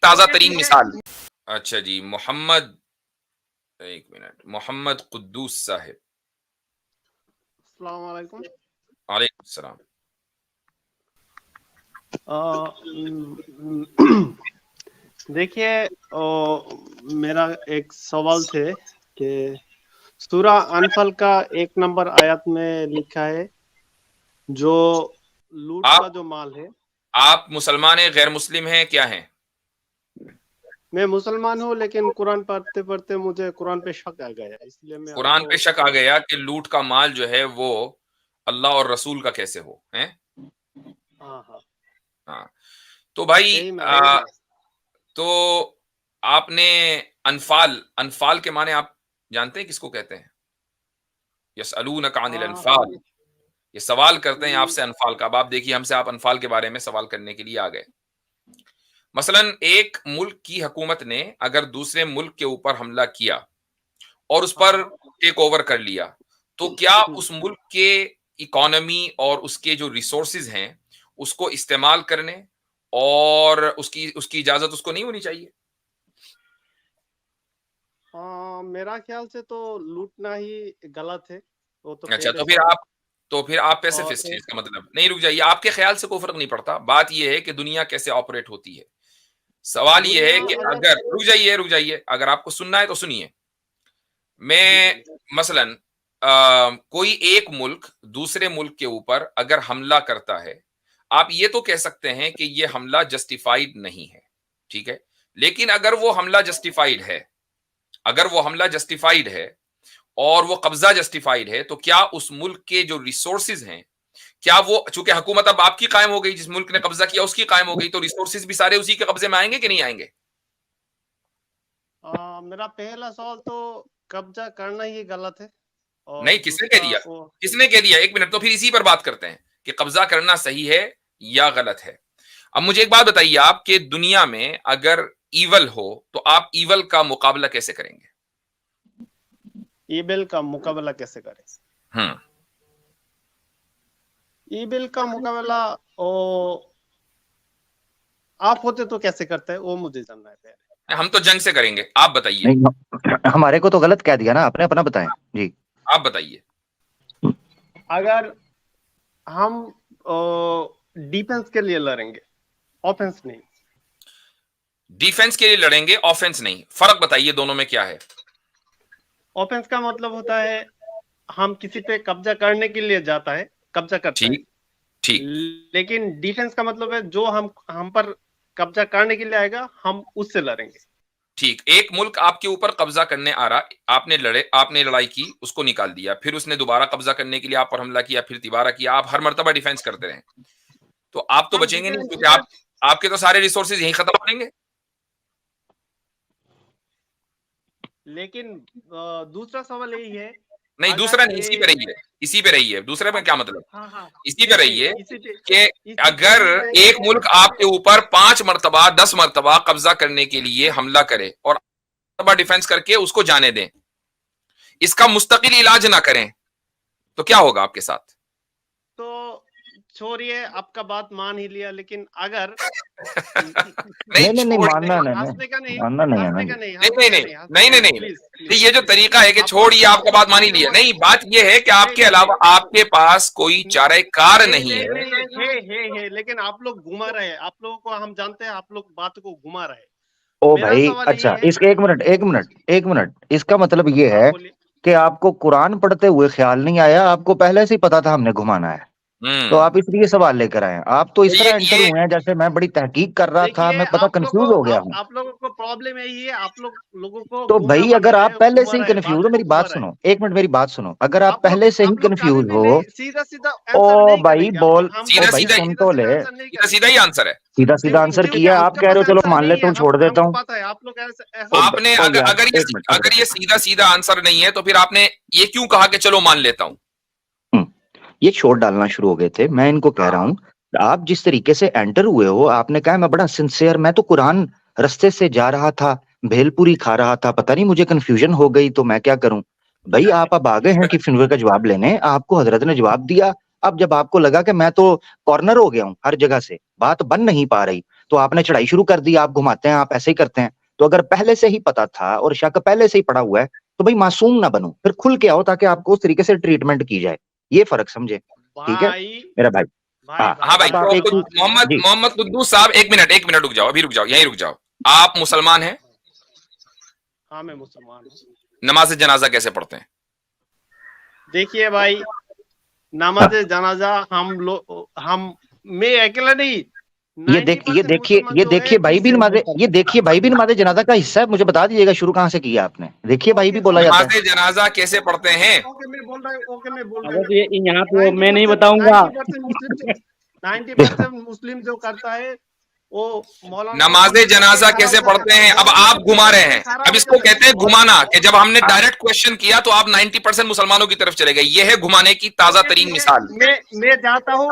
ताजा तरीन मिसाल। अच्छा जी, मोहम्मद, एक मिनट, मोहम्मद कुद्दूस साहिब। अस्सलाम वालेकुम। वालेकुम सलाम। देखिए, मेरा एक सवाल थे कि सूरा अनफल का 1 नंबर आयत में लिखा है जो लूट का जो माल है। आप मुसलमान हैं, गैर मुस्लिम हैं, क्या हैं? मैं मुसलमान हूँ, लेकिन कुरान पढ़ते पढ़ते मुझे कुरान पे शक आ गया, इसलिए मैं कुरान आपको पे शक आ गया कि लूट का माल जो है वो अल्लाह और रसूल का कैसे हो, हैं? हाँ हाँ, हाँ, तो भाई यही मेरा सवाल है। तो आपने अनफाल, अनफाल के माने आप जानते हैं किसको कहते हैं? यसअलूनका अनिल अनफाल, ये सवाल करते हैं आपसे अनफाल का। अब आप देखिए, हमसे आप अनफाल के बारे में सवाल करने के लिए आ गए। मसलन एक मुल्क की हुकूमत ने अगर दूसरे मुल्क के ऊपर हमला किया और उस पर टेक ओवर कर लिया, तो क्या उस मुल्क के इकोनॉमी और उसके जो रिसोर्सेज हैं उसको इस्तेमाल करने और उसकी उसकी इजाजत उसको नहीं होनी चाहिए? मेरा ख्याल से तो लूटना ही गलत है, वो तो अच्छा, पहले से है। तो फिर आप और पैसिफिस्ट हैं, इसका मतलब नहीं। रुक जाइए, आपके ख्याल से कोई फर्क नहीं पड़ता, बात यह है कि दुनिया कैसे ऑपरेट होती है। सवाल यह दुनिया है कि अगर अगर, रुक जाइए, अगर आपको सुनना है तो सुनिए। जी मैं जी मसलन कोई एक मुल्क दूसरे मुल्क के ऊपर अगर हमला करता है, आप ये तो कह सकते हैं कि ये हमला जस्टिफाइड नहीं है, ठीक है। लेकिन अगर वो हमला जस्टिफाइड है, अगर वो हमला जस्टिफाइड है और वो कब्जा जस्टिफाइड है, तो क्या उस मुल्क के जो रिसोर्सेज हैं, क्या वो, चूंकि हुकूमत अब आपकी कायम हो गई, जिस मुल्क ने कब्जा किया उसकी कायम हो गई, तो रिसोर्सेज भी सारे उसी के कब्जे में आएंगे कि नहीं आएंगे? मेरा पहला सवाल तो कब्जा करना ही गलत है, नहीं, और किसने कह दूसरा दिया? वो किसने कह दिया? एक मिनट, तो फिर इसी पर बात करते हैं कि कब्जा करना सही है या गलत है। अब मुझे एक बात बताइए, आप कि दुनिया में अगर ईवल हो तो आप ईवल का मुकाबला कैसे करेंगे? ईबिल का मुकाबला कैसे करें? हम्म। ईबिल का मुकाबला ओ आप होते तो कैसे करते हैं, वो मुझे जानना है पहले। हम तो जंग से करेंगे, आप बताइए। नहीं, हमारे को तो गलत कह दिया ना आपने, अपना बताएं जी। आप बताइए। अगर हम डिफेंस के लिए लड़ेंगे, ऑफेंस नहीं। डिफेंस के लिए लड़ेंगे, ऑफेंस नहीं, फर्क बताइए दोनों में क्या है? ऑफेंस का मतलब होता है हम किसी पे कब्जा करने के लिए जाता है, कब्जा करता है। ठीक, ठीक। लेकिन डिफेंस का मतलब है जो हम पर कब्जा करने के लिए आएगा, हम उससे लड़ेंगे। ठीक, एक मुल्क आपके ऊपर कब्जा करने आ रहा, आपने लड़ाई की, उसको निकाल दिया, फिर उसने दोबारा कब्जा करने के लिए आप पर हमला किया, फिर दोबारा किया, आप हर मर्तबा डिफेंस करते रहे, तो आप तो हम बचेंगे नहीं, क्योंकि डिफेंस, आपके तो सारे रिसोर्सेज यहीं खत्म हो जाएंगे। लेकिन दूसरा सवाल यही है, नहीं, अगर दूसरा नहीं, ये इसी पे रहिए, इसी पे रहिए, दूसरे में क्या मतलब? हाँ हाँ, इसी पे रहिए कि अगर इसी पे एक मुल्क आपके ऊपर 5 मर्तबा 10 मर्तबा कब्जा करने के लिए हमला करे और मर्तबा डिफेंस करके उसको जाने दें, इसका मुस्तकिल इलाज ना करें, तो क्या होगा आपके साथ? तो छोड़िए, आपका बात मान ही लिया, लेकिन अगर नहीं, नहीं, मानना नहीं, हंसने का नहीं, मानना नहीं है ना हंसने जी। का नहीं, नहीं, हंसने का नहीं, नहीं, नहीं, नहीं, नहीं, प्लीज नहीं, ये जो तरीका है कि छोड़िए, आपका बात मान ही लिया, नहीं, बात ये है कि आपके अलावा आपके पास कोई चारेकार नहीं है। है, लेकिन आप लोग घुमा रहे हैं, आप लोगों को हम जानते हैं, आप लोग बात को घुमा रहे हैं। ओ मेरा भाई, सवाल यही अच्छा, है। इसके एक मिनट, इसका मतलब ये हाँ है बोलिए। कि आपको कुरान पढ़ते हुए ख्याल नहीं आया, आपको पहले से ही पता था हमने घुमाना है, तो आप इसलिए सवाल लेकर आए। आप तो इस तरह एंटर ये हुए हैं जैसे मैं बड़ी तहकीक कर रहा था, देखिए, मैं पता कंफ्यूज हो गया हूँ। आप लोगों को प्रॉब्लम यही है, आप लोगों को तो गुमराह भाई बना अगर रहे आप हैं, पहले घुमा से ही रहे हैं, कंफ्यूज बात हो, को मेरी घुमा बात रहे हैं। सुनो, एक मिनट मेरी बात सुनो, अगर आप पहले से ही आप लोग कभी कंफ्यूज भी हो, नहीं सीधा सीधा आंसर ओ नहीं भाई करेंगे, बोल, हम ओ भाई सीधा सुन तो ले, आंसर नहीं सीधा करेंगे। सीधा ही आंसर है। सीधा आंसर क्योंकि किया, आप आपके कह रहे पास हो चलो आंसर मान नहीं लेता है, हूँ, छोड़ देता हमको हूँ। पता है, आप लोग ऐसा आपने ओ यार, अगर एक मिनट, अगर ये सीधा सीधा आंसर नहीं है, तो फिर आपने ये क्यों कहा कि चलो मान लेता हूं? ये शोर डालना शुरू हो गए थे, मैं इनको कह रहा हूँ, आप जिस तरीके से एंटर हुए हो, आपने कहा मैं बड़ा सिंसियर, मैं तो कुरान रास्ते से जा रहा था, भेलपुरी खा रहा था, पता नहीं मुझे कंफ्यूजन हो गई तो मैं क्या करूं। भाई आप अब आ गए हैं कि फिनवे का जवाब लेने, आपको हजरत ने जवाब दिया, अब जब आपको लगा कि मैं तो कॉर्नर हो गया हूं हर जगह से, बात बन नहीं पा रही, तो आपने चढ़ाई शुरू कर दी, आप घुमाते हैं, आप ऐसे ही करते हैं। तो अगर पहले से ही पता था और शक पहले से ही पड़ा हुआ है तो भाई मासूम ना बनो, फिर खुल के आओ ताकि आपको उस तरीके से ट्रीटमेंट की जाए। ये फर्क समझे, ठीक है मेरा भाई? हाँ भाई, अब आप तो एक मोहम्मद कुद्दूस साहब, एक मिनट रुक जाओ, अभी रुक जाओ, यहीं रुक जाओ। आप मुसलमान हैं? हाँ मैं मुसलमान हूँ। नमाज जनाजा कैसे पढ़ते हैं? देखिए भाई, नमाज जनाजा मैं अकेला नहीं, ये देखिए भाई भी नमाज जनाजा का हिस्सा है, मुझे बता दीजिएगा शुरू कहाँ से किया आपने। देखिए भाई भी बोला जाता है। नमाज जनाजा कैसे पढ़ते हैं? ओके मैं बोल रहा हूँ, अगर यहाँ पे मैं नहीं बताऊंगा। 90% मुस्लिम जो करता है वो मौलाना नमाज जनाजा कैसे पढ़ते हैं? अब आप घुमा रहे हैं, अब इसको कहते हैं घुमाना, कि जब हमने डायरेक्ट क्वेश्चन किया तो आप 90% मुसलमानों की तरफ चले गए। यह है घुमाने की ताजा तरीन मिसाल। मैं जाता हूँ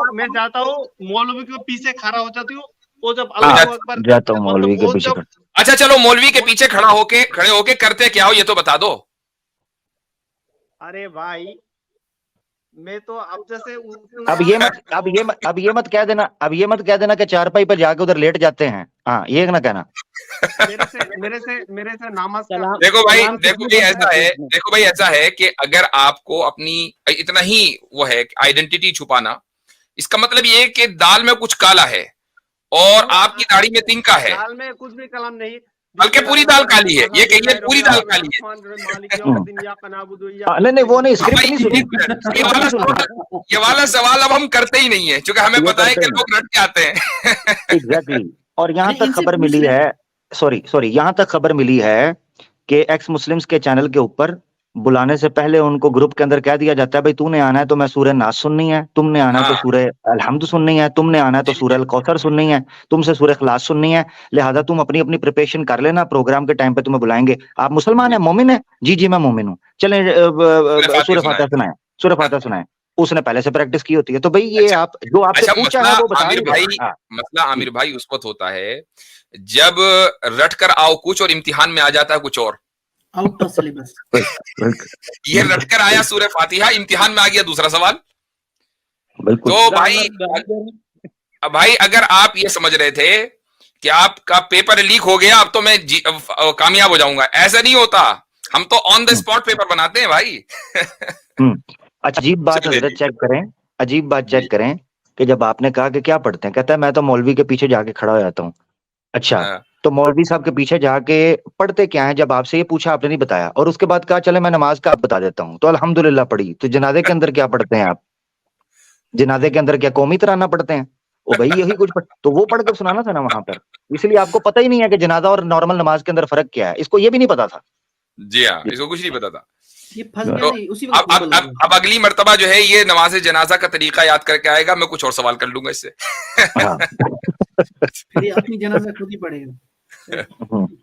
मौलवी के पीछे खड़ा हो जाती हूँ, वो जब अल्लाह अकबर जाता हूँ मौलवी के पीछे। अच्छा चलो, मौलवी के पीछे खड़े होके करते क्या हो ये तो बता दो। अरे भाई मैं तो अब जैसे अब ये मत कह देना कि चारपाई पर जाके उधर लेट जाते हैं। हाँ, ये ना कहना। मेरे से नमाज का देखो भाई ऐसा है कि अगर आपको अपनी इतना ही वो है आइडेंटिटी छुपाना, इसका मतलब ये कि दाल में कुछ काला है और आपकी दाढ़ी में तिनका है। दाल में कुछ भी कलम नहीं, बल्कि पूरी दाल काली है। ये कहिए पूरी दाल काली है। नहीं वो नहीं, स्क्रिप्ट नहीं सुनी। ये वाला सवाल अब हम करते ही नहीं है, क्योंकि हमें पता है कि लोग रट के आते हैं। एग्जैक्टली। और यहाँ तक खबर मिली है, सॉरी यहाँ तक खबर मिली है कि एक्स मुस्लिम्स के चैनल के ऊपर बुलाने से पहले उनको ग्रुप के अंदर कह दिया जाता है, भाई तूने आना है तो मैं सूरह नास सुननी है, तुमने आना है तो सूरह अलहम्द सुननी है, तुमने आना है तो सूरह अल कौसर सुननी है, तुमसे सूरह इखलास सुननी है, लिहाजा तुम अपनी अपनी प्रिपरेशन कर लेना, प्रोग्राम के टाइम पे तुम्हें बुलाएंगे। आप मुसलमान है, मोमिन है? जी मैं मोमिन हूँ। चले सूरह फातिहा सुनाए। उसने पहले से प्रैक्टिस की होती है। तो भाई ये आप जो आपसे पूछा है वो बता दीजिए। मसला आमिर भाई उस वक्त होता है जब रट कर आओ कुछ और इम्तिहान में आ जाता है कुछ और। Out of syllabus. ये रट कर आया सूरह फातिहा, इम्तिहान में आ गया दूसरा सवाल। तो भाई अगर आप ये समझ रहे थे कि आपका पेपर लीक हो गया, अब तो मैं कामयाब हो जाऊंगा, ऐसा नहीं होता। हम तो ऑन द स्पॉट पेपर बनाते हैं भाई। अजीब बात हजरत चेक करें कि जब आपने कहा कि क्या पढ़ते हैं, कहता है मैं तो मौलवी के पीछे जाके खड़ा हो जाता हूँ। अच्छा, तो मौलवी साहब के पीछे जाके पढ़ते क्या है? जब आपसे ये पूछा आपने नहीं बताया, और उसके बाद कहा चले मैं नमाज का आप बता देता हूँ, तो अल्हम्दुलिल्लाह पढ़ी। तो जनाजे के अंदर क्या पढ़ते हैं आप? जनाजे के अंदर क्या कौमी तराना पढ़ते हैं? ओ भाई यही कुछ तो वो पढ़ कर सुनाना था ना वहां पर। इसलिए आपको पता ही नहीं है कि जनाजा और नॉर्मल नमाज के अंदर फर्क क्या है। इसको ये भी नहीं पता था। जी हाँ, इसको कुछ नहीं पता था। ये फंस गया नहीं, उसी अब अगली मर्तबा जो है ये नमाज जनाजा का तरीका याद करके आएगा, मैं कुछ और सवाल कर लूंगा इससे। ये अपनी जनाजा खुद ही पढ़ेगा।